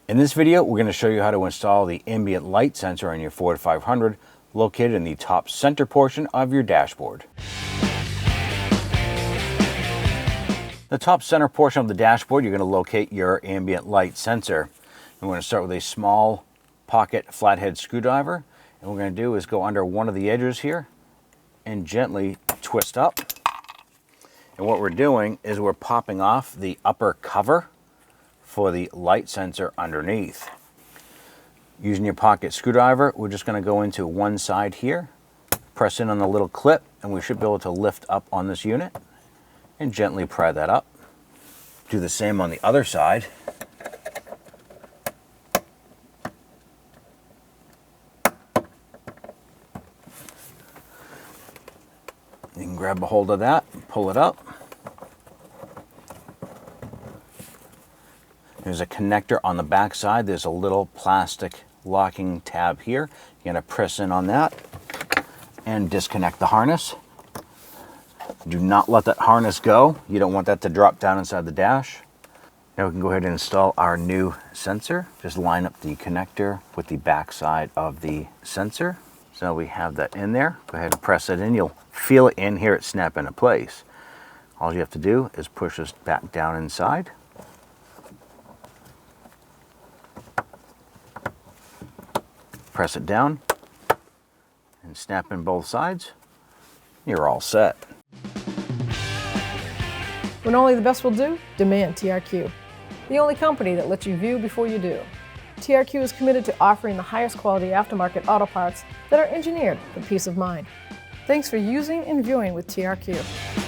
In this video, we're going to show you how to install the ambient light sensor on your Ford 500 located in the top center portion of your dashboard. The top center portion of the dashboard, you're going to locate your ambient light sensor. And we're going to start with a small pocket flathead screwdriver. And what we're going to do is go under one of the edges here and gently twist up. And what we're doing is we're popping off the upper cover for the light sensor underneath. Using your pocket screwdriver, we're just going to go into one side here, press in on the little clip, and we should be able to lift up on this unit and gently pry that up. Do the same on the other side. You can grab a hold of that and pull it up. There's a connector on the back side. There's a little plastic locking tab here. You're going to press in on that and disconnect the harness. Do not let that harness go. You don't want that to drop down inside the dash. Now we can go ahead and install our new sensor. Just line up the connector with the back side of the sensor. So we have that in there. Go ahead and press it in. You'll feel it in here, it snap into place. All you have to do is push this back down inside. Press it down and snap in both sides. You're all set. When only the best will do, demand TRQ. The only company that lets you view before you do. TRQ is committed to offering the highest quality aftermarket auto parts that are engineered for peace of mind. Thanks for using and viewing with TRQ.